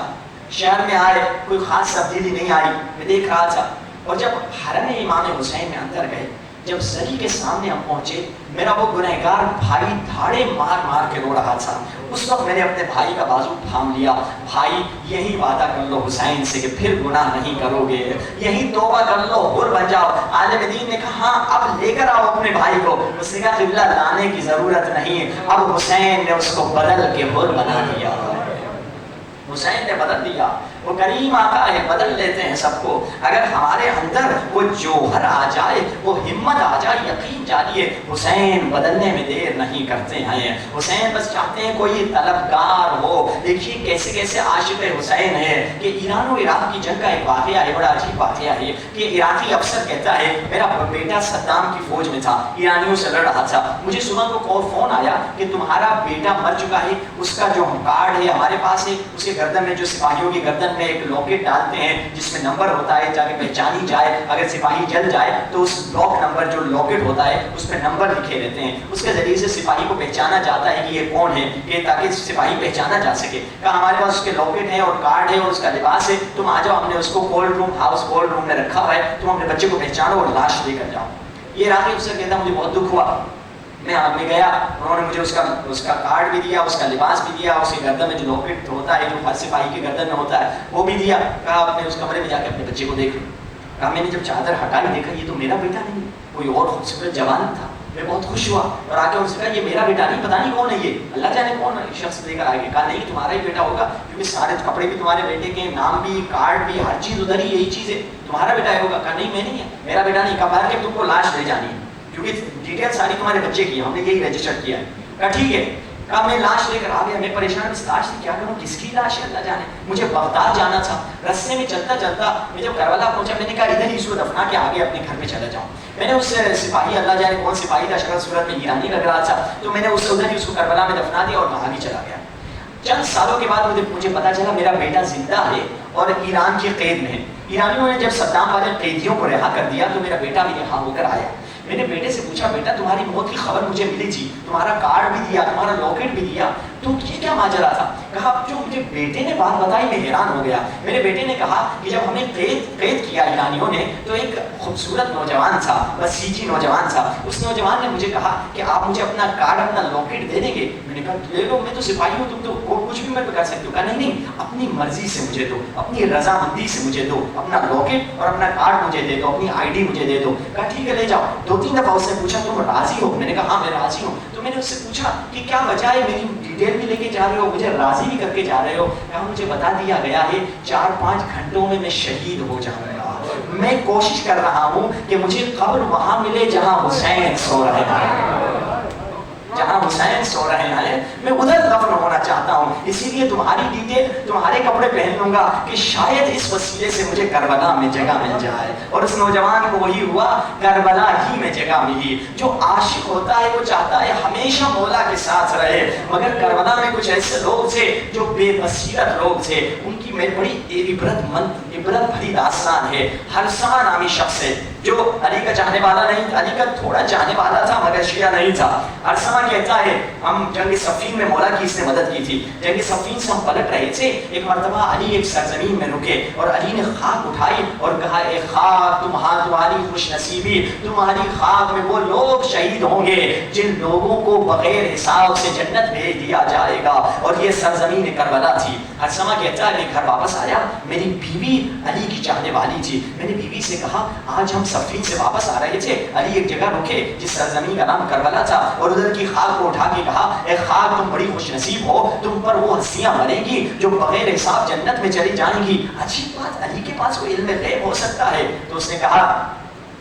شہر میں آئے کوئی خاص تبدیلی نہیں آئی، میں دیکھ رہا تھا۔ اور جب حرم امام حسین میں اندر گئے، جب زری کے سامنے ہم پہنچے، میرا وہ گنہگار بھائی دھاڑے مار مار کے رو رہا تھا۔ اس وقت میں نے اپنے بھائی کا بازو تھام لیا، بھائی یہی وعدہ کر لو حسین سے کہ پھر گناہ نہیں کرو گے، یہی توبہ کر لو، حر بن جاؤ۔ عالم دین نے کہا ہاں اب لے کر آؤ اپنے بھائی کو۔ اس نے کہا قبلہ لانے کی ضرورت نہیں، اب حسین نے اس کو بدل کے حر بنا دیا، حسین نے بدل دیا۔ وہ کریم آقا ہے، بدل لیتے ہیں سب کو۔ اگر ہمارے اندر وہ جوہر آ جائے، وہ ہمت آ جائے، یقین جانیے حسین بدلنے میں دیر نہیں کرتے ہیں۔ حسین بس چاہتے ہیں کوئی طلبگار ہو۔ دیکھیے کیسے کیسے عاشق حسین ہے کہ ایران و عراق کی جنگ کا ایک واقعہ ہے، بڑا عجیب واقعہ ہے کہ عراقی افسر کہتا ہے میرا بیٹا صدام کی فوج میں تھا، ایرانیوں سے لڑ رہا تھا، مجھے صبح کو فون آیا کہ تمہارا بیٹا مر چکا ہے، اس کا جو کارڈ ہے ہمارے پاس ہے، اس کے گردن میں جو سپاہیوں کی گردن میں ایک لاکٹ ڈالتے ہیں جس میں نمبر ہوتا ہے تاکہ پہچانی جائے، اگر سپاہی جل جائے تو اس لاک نمبر جو لاکٹ ہوتا ہے اس پہ نمبر لکھے رہتے ہیں، اس کے ذریعے سے سپاہی کو پہچانا جاتا ہے کہ یہ کون ہے، کہ تاکہ سپاہی پہچانا جا سکے۔ کہا ہمارے پاس اس کے لاکٹ ہے اور کارڈ ہے اور اس کا لباس ہے، تم آ جاؤ، ہم نے اس کو کولڈ روم ہاؤس کولڈ روم میں رکھا ہوا ہے، تم اپنے بچے کو پہچانو اور لاش لے کر جاؤ۔ یہ عراقی افسر کہتا مجھے بہت دکھ ہوا، میں آدمی گیا، انہوں نے مجھے اس کا کارڈ بھی دیا، اس کا لباس بھی دیا، اس کے گردن میں جو لاکٹ ہوتا ہے جو ہر سپاہی کے گردن میں ہوتا ہے وہ بھی دیا۔ کہا آپ نے اس کمرے میں جا کے اپنے بچے کو دیکھ لو۔ کہا میں نے جب چادر ہٹائی دیکھا یہ تو میرا بیٹا نہیں، کوئی اور خوبصورت جوان تھا۔ میں بہت خوش ہوا اور آ کے ان سے کہا یہ میرا بیٹا نہیں، پتہ نہیں کون ہے یہ، اللہ جانے کون شخص لے کر آئے گا. کہا نہیں تمہارا ہی بیٹا ہوگا کیونکہ سارے کپڑے بھی تمہارے بیٹے کے، نام بھی، کارڈ بھی، ہر چیز ادھر ہی، یہی چیز ہے، تمہارا بیٹا ہوگا. کہا نہیں میں نہیں ہے، میرا بیٹا نہیں. کہا باہر کے تم کو لاش لے جانی ہے کیونکہ ڈیٹیل ساری تمہارے بچے کی ہے، ہم نے یہی رجسٹر کیا ہے. کہا ٹھیک ہے. کہا میں لاش لے کر آ گیا. میں پریشان اس لاش سے کیا کروں، کس کی لاش ہے اللہ جانے. مجھے بغداد جانا تھا. رستے میں چلتا چلتا میں جب کربلا پہنچا میں نے کہا ادھر ہی اس کو دفنا کے آگے اپنے گھر پہ چلا جاؤں. میں نے اس سپاہی، اللہ جانے کون سپاہی تھا، شکل صورت میں ایرانی لگ رہا تھا، تو میں نے اس ادھر ہی اس کو کربلا میں دفنا دیا اور وہاں بھی چلا گیا. چند سالوں کے بعد مجھے پتا چلا میرا بیٹا زندہ ہے اور ایران کی قید میں ہے. ایرانیوں نے جب صدام والے قیدیوں کو رہا کر دیا تو میرا بیٹا بھی رہا ہو کر آیا. میں نے بیٹے سے پوچھا بیٹا تمہاری موت کی خبر مجھے ملی تھی، تمہارا کارڈ بھی دیا، تمہارا لاکٹ بھی دیا، تو یہ کیا ماجرا تھا؟ کہا جو مجھے بیٹے نے بات بتائی میں حیران ہو گیا. میرے بیٹے نے کہا کہ جب ہمیں قید کیا ایرانیوں نے تو ایک خوبصورت نوجوان تھا، بسیجی نوجوان تھا. اس نوجوان نے مجھے کہا کہ آپ مجھے اپنا کارڈ، اپنا لاکٹ دے دیں گے. میں نے کہا لے لو، میں تو سپاہی ہوں، تم تو کچھ بھی میں کر سکتے ہو. کہا نہیں، اپنی مرضی سے مجھے دو، اپنی رضامندی سے مجھے دو، اپنا لاکٹ اور اپنا کارڈ مجھے دے دو، اپنی آئی ڈی مجھے دے دو. کہا ٹھیک ہے لے جاؤ. 2-3 دفعہ اس نے پوچھا تم راضی ہو؟ میں نے کہا ہاں میں راضی ہوں. تو میں نے اس سے پوچھا کہ کیا وجہ ہے، میری ڈیٹیل بھی لے کے جا رہے ہو، مجھے راضی بھی کر کے جا رہے ہو؟ کہا مجھے بتا دیا گیا ہے 4-5 گھنٹوں میں شہید ہو جاؤں گا. میں کوشش کر رہا ہوں کہ مجھے قبر وہاں ملے جہاں حسین سو رہے ہیں، جہاں حسین سو رہے ہیں میں ادھر دفن ہونا چاہتا ہوں. اسی لیے تمہاری ڈیٹیل، تمہارے کپڑے پہن لوں گا کہ شاید اس وسیلے سے مجھے کربلا میں جگہ مل جائے. اور اس نوجوان کو وہی ہوا، کربلا ہی میں جگہ ملی. جو عاشق ہوتا ہے وہ چاہتا ہے ہمیشہ مولا کے ساتھ رہے، مگر کربلا میں کچھ ایسے لوگ تھے جو بے بصیرت لوگ تھے. ان کی بڑی عبرت بھری داستان ہے. حرسمہ نامی شخص ہے جو علی کا چاہنے والا نہیں تھا، علی کا تھوڑا چاہنے والا تھا مگر شیعہ نہیں تھا. حرسمہ کہتا ہے ہم جنگ صفین میں مولا کی اس نے مدد کی تھی. جنگ صفین سے ہم پلٹ رہے تھے، ایک مرتبہ علی ایک سرزمین میں رکے اور علی نے خاک اٹھائی اور کہا اے خاک تمہاری خوش نصیبی، تمہاری خاک میں وہ لوگ شہید ہوں گے جن لوگوں کو بغیر حساب سے جنت بھیج دیا جائے گا. اور یہ سرزمین کربلا تھی. حرسمہ کہتا ہے میں گھر واپس آیا، میری بیوی علی کی چاہنے والی تھی. میں نے بیوی سے کہا آج ہم صفین سے واپس آ رہے تھے، علی ایک جگہ رکے جس سرزمین کا نام کربلا تھا اور ادھر کی خاک کو اٹھا کے کہا اے خاک تم بڑی خوش نصیب ہو، تم پر وہ ہستیاں مریں گی جو بغیر حساب جنت میں چلی جائیں گی. عجیب بات، علی کے پاس کوئی علم غیب ہو سکتا ہے؟ تو اس نے کہا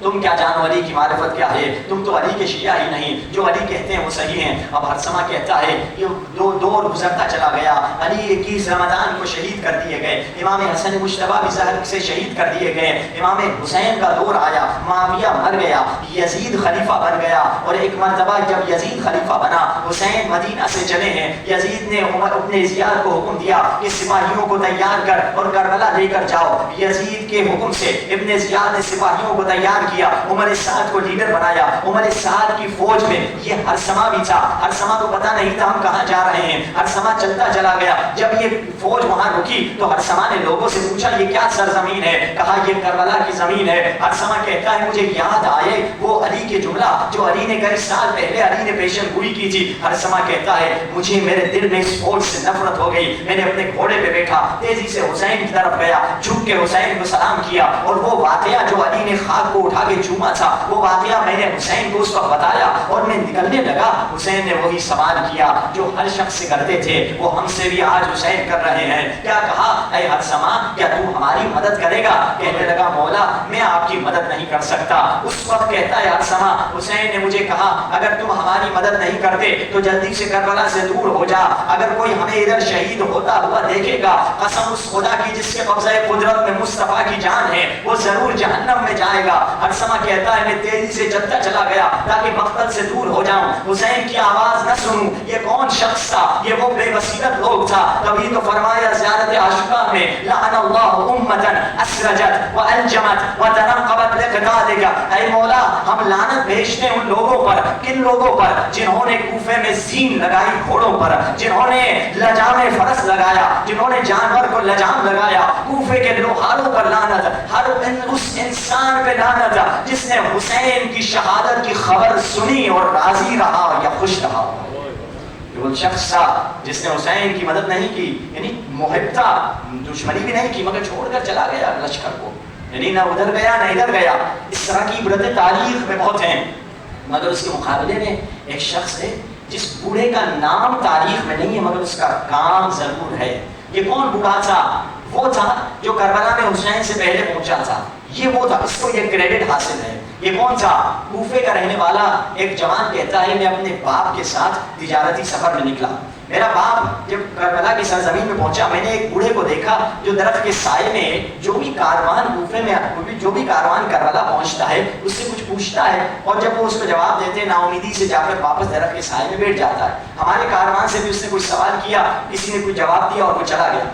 تم کیا جانو علی کی معرفت کیا ہے، تم تو علی کے شیعہ ہی نہیں، جو علی کہتے ہیں وہ صحیح ہیں. اب حرسمہ کہتا ہے یہ دور گزرتا چلا گیا. علی 21 رمضان کو شہید کر دیے گئے، امام حسن مجتبیٰ بھی زہر سے شہید کر دیے گئے، امام حسین کا دور آیا، معاویہ مر گیا، یزید خلیفہ بن گیا. اور ایک مرتبہ جب یزید خلیفہ بنا، حسین مدینہ سے چلے ہیں، یزید نے اپنے زیاد کو حکم دیا کہ سپاہیوں کو تیار کر اور کربلا لے کر جاؤ. یزید کے حکم سے ابن زیاد نے سپاہیوں کو تیار کیا، عمر سعد کو لیڈر بنایا. عمر سعد کی فوج میں یہ حرسمہ بھی تھا. حرسمہ کو پتہ نہیں تھا ہم کہاں جا رہے ہیں. حرسمہ چلتا چلا گیا. جب یہ فوج وہاں رکی تو حرسمہ نے لوگوں سے پوچھا یہ کیا سرزمین ہے؟ کہا یہ کربلا کی زمین ہے. حرسمہ کہتا ہے مجھے یاد آئے وہ علی کے جملہ جو علی نے کئی سال پہلے علی نے پیشن گوئی کی تھی. حرسمہ کہتا ہے مجھے میرے دل میں اس فوج سے نفرت ہو گئی. میں نے اپنے گھوڑے پہ بیٹھا، تیزی سے حسین کی طرف گیا، جھک کے حسین کو سلام کیا اور وہ واقعہ جو علی نے خاک کو اٹھا کے چوما تھا وہ واقعہ میں نے حسین کو اس وقت بتایا اور میں نکلنے لگا. حسین نے وہی سوال کیا جو ہر شخص سے کرتے تھے، وہ ہم سے بھی آج حسین کر رہے ہیں. کیا کہا اے حرسمہ کیا تو ہماری مدد کرے گا؟ کہنے لگا مولا میں آپ کی مدد نہیں کر سکتا. اس وقت کہتا ہے حرسمہ حسین نے مجھے کہا اگر تم ہماری مدد نہیں کرتے تو جلدی سے کربلا سے دور ہو جا. اگر کوئی ہمیں ادھر شہید ہوتا ہوا دیکھے گا، قسم اس خدا کی جس کے قبضہ قدرت میں مصطفیٰ کی جان ہے، وہ ضرور جہنم میں جائے گا. حرسمہ کہتا ہے میں تیزی سے چلتا چلا گیا تاکہ مقتل سے دور ہو جاؤں، حسین کی آواز نہ سنوں. یہ کون شخص تھا؟ یہ وہ بے بصیرت لوگ تھا. تبھی تو فرمایا زیارت عاشقاں میں لعن اللہ امتا اسرجت والجمت وتنقبت لقتالک. اے مولا ہم لعنت بھیجتے ہیں ان لوگوں پر. کن لوگوں پر؟ جنہوں نے کوفے میں زین لگائی گھوڑوں پر، جنہوں نے لجام فرس لگایا، جنہوں نے جانور کو لجام لگایا. کوفے کے لوہاروں پر لعنت، ہر اس انسان پہ لعنت جس نے حسین کی شہادت کی خبر سنی اور راضی رہا یا خوش رہا. وہ شخص تھا جس نے حسین کی مدد نہیں کی، یعنی محب تھا، دشمنی بھی نہیں کی مگر چھوڑ کر چلا گیا لشکر کو، یعنی نہ ادھر گیا نہ ادھر گیا. اس طرح کی عبرتیں تاریخ میں بہت ہیں. مگر اس کے مقابلے میں ایک شخص ہے جس بوڑھے کا نام تاریخ میں نہیں ہے مگر اس کا کام ضرور ہے. یہ کون بوڑھا تھا؟ وہ تھا جو کربلا میں حسین سے پہلے پہنچا تھا. یہ وہ تھا، اس کو یہ کریڈٹ حاصل ہے. یہ کون تھا؟ کوفے کا رہنے والا ایک جوان کہتا ہے میں اپنے باپ کے ساتھ تجارتی سفر میں نکلا. میرا باپ جب کربلا کی سرزمین میں پہنچا میں نے ایک بوڑھے کو دیکھا جو درخت کے سائے میں جو بھی کاروان کوفے میں جو بھی کاروان کربلا پہنچتا ہے اس سے کچھ پوچھتا ہے اور جب وہ اس کو جواب دیتے ہیں نا امیدی سے جا کر واپس درخت کے سائے میں بیٹھ جاتا ہے. ہمارے کاروان سے بھی اس نے کچھ سوال کیا، کسی نے کچھ جواب دیا اور وہ چلا گیا.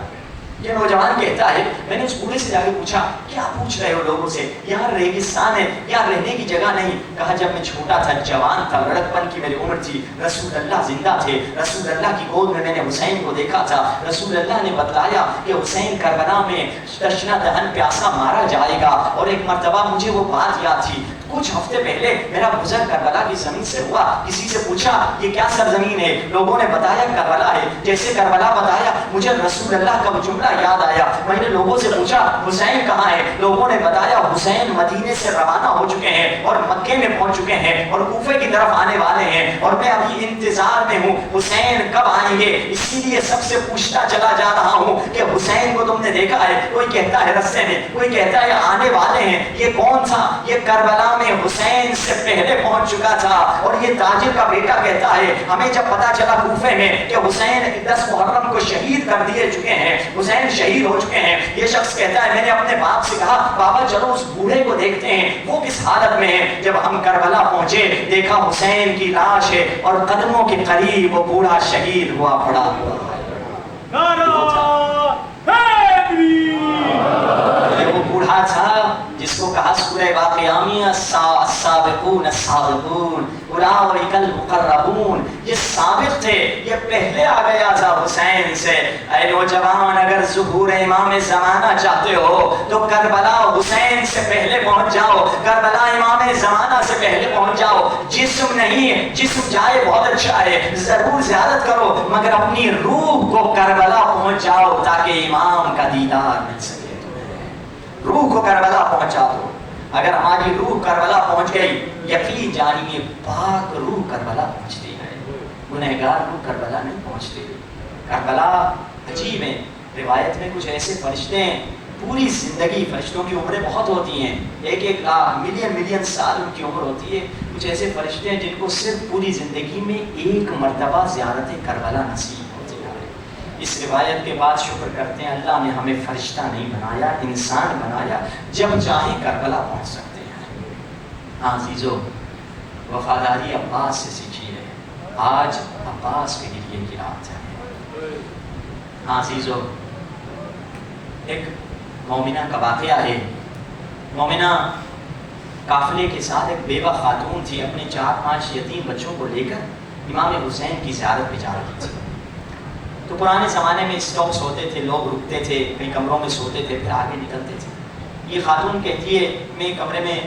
یہ نوجوان کہتا ہے میں نے اس بوڑھے سے جا کے پوچھا کیا پوچھ رہے ہو لوگوں سے، یہاں ریگستان ہے، یہاں رہنے کی جگہ نہیں. کہا جب میں چھوٹا تھا، جوان تھا، لڑکپن کی میری عمر تھی، رسول اللہ زندہ تھے، رسول اللہ کی گود میں نے حسین کو دیکھا تھا. رسول اللہ نے بتلایا کہ حسین کربلا میں تشنہ دہن پیاسا مارا جائے گا اور ایک مرتبہ مجھے وہ بات یاد تھی. کچھ ہفتے پہلے میرا گزر کربلا کی زمین سے ہوا. کسی سے پوچھا یہ کیا سرزمین ہے؟ لوگوں نے بتایا کربلا ہے. جیسے کربلا بتایا مجھے رسول اللہ کا وہ جملہ یاد آیا. میں نے لوگوں سے پوچھا حسین کہاں ہے؟ لوگوں نے بتایا حسین مدینے سے روانہ ہو چکے ہیں اور مکے میں پہنچ چکے ہیں اور کوفے کی طرف آنے والے ہیں اور میں ابھی انتظار میں ہوں حسین کب آئیں گے. اسی لیے سب سے پوچھتا چلا جا رہا ہوں کہ حسین کو تم نے دیکھا ہے؟ کوئی کہتا ہے رستے میں، کوئی کہتا ہے آنے والے ہیں. یہ کون تھا؟ یہ کربلا میں حسین سے پہلے پہنچ چکا تھا. اور یہ تاجر کا بیٹا کہتا ہے ہمیں جب پتا چلا کوفے میں کہ حسین 10 محرم کو شہید کر دیے چکے ہیں، حسین شہید ہو چکے ہیں، یہ شخص کہتا ہے میں نے اپنے باپ سے کہا بابا چلو اس بوڑھے کو دیکھتے ہیں وہ کس حالت میں ہے. جب ہم کربلا پہنچے دیکھا حسین کی لاش ہے اور قدموں کے قریب وہ بوڑھا شہید ہوا پڑا ہوا ہے. وہ بوڑھا تھا جس کو کہا سورہ واقعہ میں السابقون السابقون اولئک المقربون. یہ سابق تھے، یہ پہلے آ گیا تھا حسین سے. اے نوجوان اگر ظہور امام زمانہ چاہتے ہو تو کربلا حسین سے پہلے پہنچ جاؤ، کربلا امام زمانہ سے پہلے پہنچ جاؤ. جسم نہیں، جسم جائے بہت اچھا ہے، ضرور زیارت کرو مگر اپنی روح کو کربلا پہنچ جاؤ تاکہ امام کا دیدار مل سکے. روح کو کربلا پہنچا دو. اگر ہماری روح کربلا پہنچ گئی یقین جانیے پاک روح کربلا پہنچتی ہے، گنہگار روح کربلا نہیں پہنچتی. کربلا عجیب ہے. روایت میں کچھ ایسے فرشتے ہیں پوری زندگی، فرشتوں کی عمریں بہت ہوتی ہیں، 1 لاکھ ملین سال ان کی عمر ہوتی ہے. کچھ ایسے فرشتے ہیں جن کو صرف پوری زندگی میں 1 مرتبہ زیارت کربلا نصیب. اس روایت کے بعد شکر کرتے ہیں اللہ نے ہمیں فرشتہ نہیں بنایا، انسان بنایا، جب چاہے کربلا پہنچ سکتے ہیں. ہاں عزیزو، وفاداری عباس سے سیکھیے. آج عباس کے گریے کی رات ہے. ہاں عزیزو، ایک مومنہ کا واقعہ ہے. مومنہ قافلے کے ساتھ ایک بیوہ خاتون تھی، اپنے 4-5 یتیم بچوں کو لے کر امام حسین کی زیارت پہ جا رہی تھی. تو پرانے زمانے میں اسٹاپس ہوتے تھے، لوگ رکتے تھے، کئی کمروں میں سوتے تھے پھر آگے نکلتے تھے. یہ خاتون کہتی ہے میں کمرے میں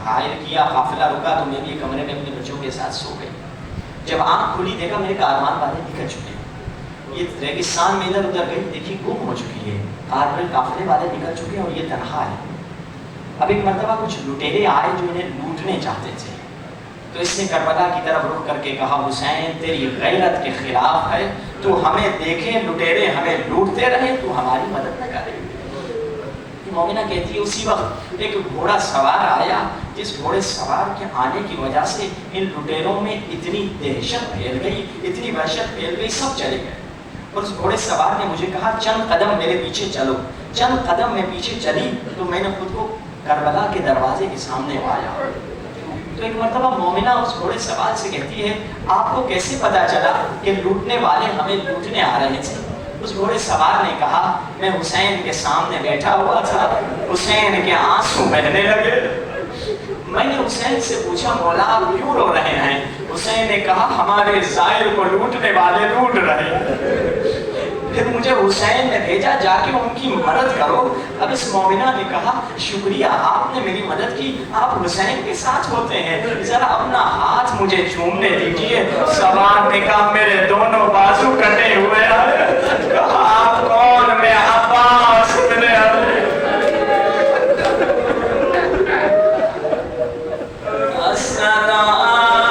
حائل کیا، قافلہ رکا تو میں بھی کمرے میں اپنے بچوں کے ساتھ سو گئی. جب آنکھ کھلی دیکھا میرے کاروان والے نکل چکے ہیں. یہ ریگستان میں ادھر ادھر گئی، دیکھی گم ہو چکی ہے. قافلے والے نکل چکے ہیں اور یہ تنہا ہے. اب ایک مرتبہ کچھ لٹیرے آئے جو انہیں لوٹنے چاہتے تھے. تو اس نے کربلا کی طرف رخ کر کے کہا حسین تیری غیرت کے خلاف ہے، تو ہمیں دیکھیں لٹیرے ہمیں لوٹتے رہے تو ہماری مدد نہ کرے. مومنہ کہتی ہے اسی وقت ایک گھوڑا سوار آیا، جس گھوڑے سوار کے آنے کی وجہ سے ان لٹیروں میں اتنی دہشت پھیل گئی، اتنی وحشت پھیل گئی، سب چلے گئے. اور اس گھوڑے سوار نے مجھے کہا چند قدم میرے پیچھے چلو. چند قدم میں پیچھے چلی تو میں نے خود کو کربلا کے دروازے کے سامنے پایا. تو ایک مرتبہ مومنہ اس گھوڑے سوار سے کہتی ہے آپ کو کیسے پتا چلا کہ لوٹنے والے ہمیں لوٹنے آ رہے تھے؟ اس گھوڑے سوار نے کہا میں حسین کے سامنے بیٹھا ہوا تھا، حسین کے آنسو بہنے لگے. میں نے حسین سے پوچھا مولا آپ کیوں رو رہے ہیں؟ حسین نے کہا ہمارے زائر کو لوٹنے والے لوٹ رہے ہیں. پھر مجھے حسین نے بھیجا جا کے ان کی مدد کرو. اب اس مومنہ نے کہا شکریہ آپ نے میری مدد کی، آپ حسین کے ساتھ ہوتے ہیں، ذرا اپنا ہاتھ مجھے چومنے دیجیے. سوار نے کہا میرے دونوں بازو کٹے ہوئے ہیں. کہا آپ کون؟ میں عباس بن علی. السلام